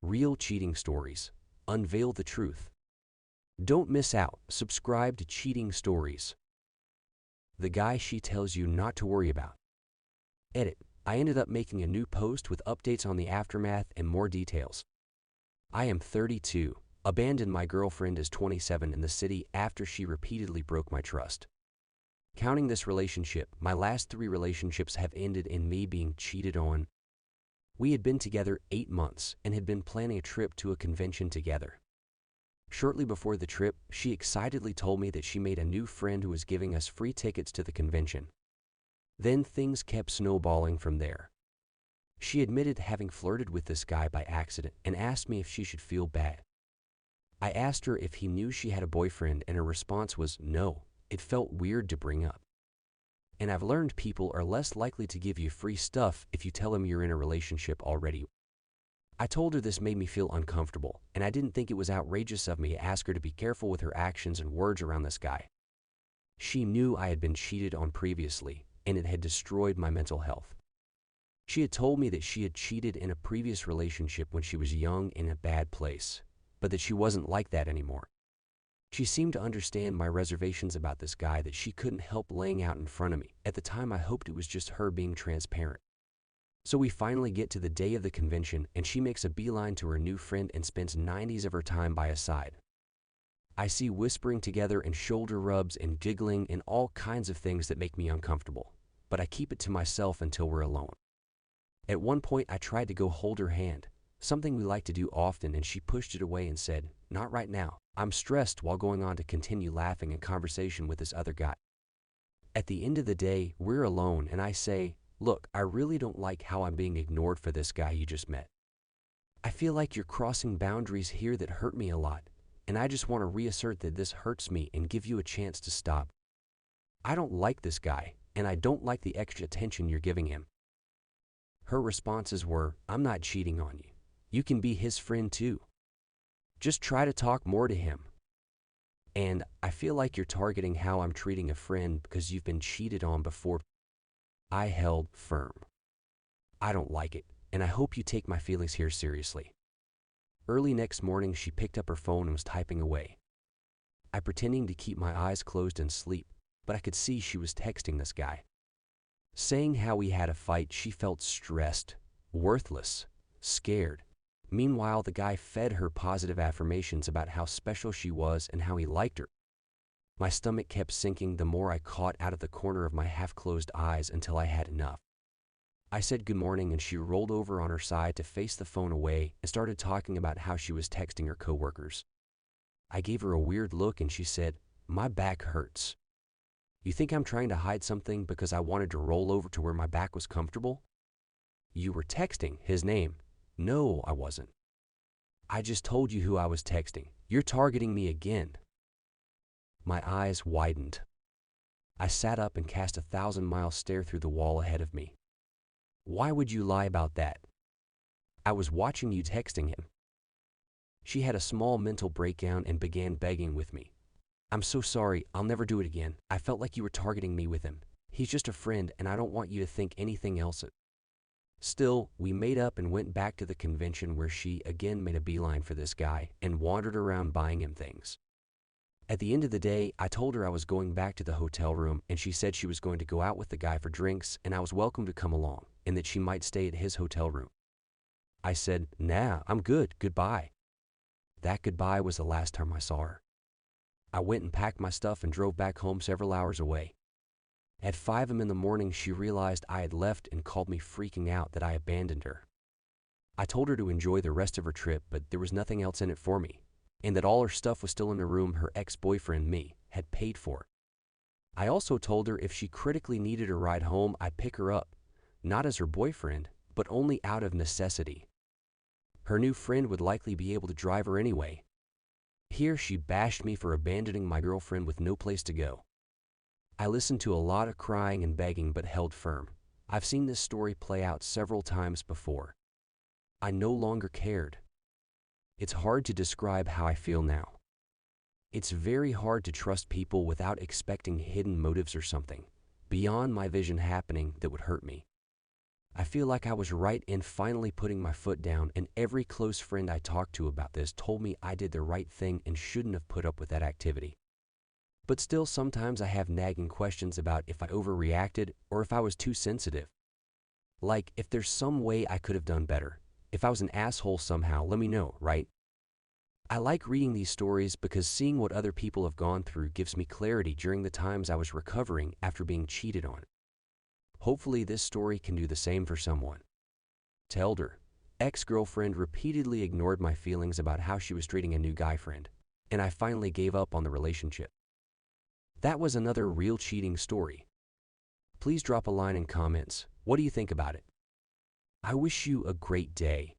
Real cheating stories. Unveil the truth. Don't miss out. Subscribe to Cheating Stories. The guy she tells you not to worry about. Edit. I ended up making a new post with updates on the aftermath and more details. I am 32. Abandoned my girlfriend is 27 in the city after she repeatedly broke my trust. Counting this relationship, my last 3 relationships have ended in me being cheated on. We had been together 8 months and had been planning a trip to a convention together. Shortly before the trip, she excitedly told me that she made a new friend who was giving us free tickets to the convention. Then things kept snowballing from there. She admitted having flirted with this guy by accident and asked me if she should feel bad. I asked her if he knew she had a boyfriend, and her response was no. It felt weird to bring up. And I've learned people are less likely to give you free stuff if you tell them you're in a relationship already. I told her this made me feel uncomfortable, and I didn't think it was outrageous of me to ask her to be careful with her actions and words around this guy. She knew I had been cheated on previously, and it had destroyed my mental health. She had told me that she had cheated in a previous relationship when she was young and in a bad place, but that she wasn't like that anymore. She seemed to understand my reservations about this guy that she couldn't help laying out in front of me. At the time, I hoped it was just her being transparent. So we finally get to the day of the convention, and she makes a beeline to her new friend and spends 90s of her time by his side. I see whispering together and shoulder rubs and giggling and all kinds of things that make me uncomfortable, but I keep it to myself until we're alone. At one point, I tried to go hold her hand, something we like to do often, and she pushed it away and said, "Not right now. I'm stressed," while going on to continue laughing in conversation with this other guy. At the end of the day, we're alone, and I say, "Look, I really don't like how I'm being ignored for this guy you just met. I feel like you're crossing boundaries here that hurt me a lot, and I just want to reassert that this hurts me and give you a chance to stop. I don't like this guy, and I don't like the extra attention you're giving him." Her responses were, "I'm not cheating on you. You can be his friend too. Just try to talk more to him. And I feel like you're targeting how I'm treating a friend because you've been cheated on before." I held firm. I don't like it, and I hope you take my feelings here seriously. Early next morning, she picked up her phone and was typing away. I pretending to keep my eyes closed and sleep, but I could see she was texting this guy. Saying how we had a fight, she felt stressed, worthless, scared. Meanwhile, the guy fed her positive affirmations about how special she was and how he liked her. My stomach kept sinking the more I caught out of the corner of my half-closed eyes until I had enough. I said good morning, and she rolled over on her side to face the phone away and started talking about how she was texting her coworkers. I gave her a weird look, and she said, "My back hurts. You think I'm trying to hide something because I wanted to roll over to where my back was comfortable? You were texting his name." "No, I wasn't. I just told you who I was texting. You're targeting me again." My eyes widened. I sat up and cast a 1,000-mile stare through the wall ahead of me. "Why would you lie about that? I was watching you texting him." She had a small mental breakdown and began begging with me. "I'm so sorry. I'll never do it again. I felt like you were targeting me with him. He's just a friend, and I don't want you to think anything else." Still, we made up and went back to the convention, where she again made a beeline for this guy and wandered around buying him things. At the end of the day, I told her I was going back to the hotel room, and she said she was going to go out with the guy for drinks and I was welcome to come along and that she might stay at his hotel room. I said, "Nah, I'm good, goodbye." That goodbye was the last time I saw her. I went and packed my stuff and drove back home several hours away. At 5 a.m. in the morning, she realized I had left and called me freaking out that I abandoned her. I told her to enjoy the rest of her trip, but there was nothing else in it for me, and that all her stuff was still in the room her ex-boyfriend, me, had paid for. I also told her if she critically needed a ride home, I'd pick her up, not as her boyfriend, but only out of necessity. Her new friend would likely be able to drive her anyway. Here she bashed me for abandoning my girlfriend with no place to go. I listened to a lot of crying and begging, but held firm. I've seen this story play out several times before. I no longer cared. It's hard to describe how I feel now. It's very hard to trust people without expecting hidden motives or something beyond my vision happening that would hurt me. I feel like I was right in finally putting my foot down, and every close friend I talked to about this told me I did the right thing and shouldn't have put up with that activity. But still, sometimes I have nagging questions about if I overreacted or if I was too sensitive. Like, if there's some way I could have done better. If I was an asshole somehow, let me know, right? I like reading these stories because seeing what other people have gone through gives me clarity during the times I was recovering after being cheated on. Hopefully this story can do the same for someone. To Elder, ex-girlfriend repeatedly ignored my feelings about how she was treating a new guy friend, and I finally gave up on the relationship. That was another real cheating story. Please drop a line in comments. What do you think about it? I wish you a great day.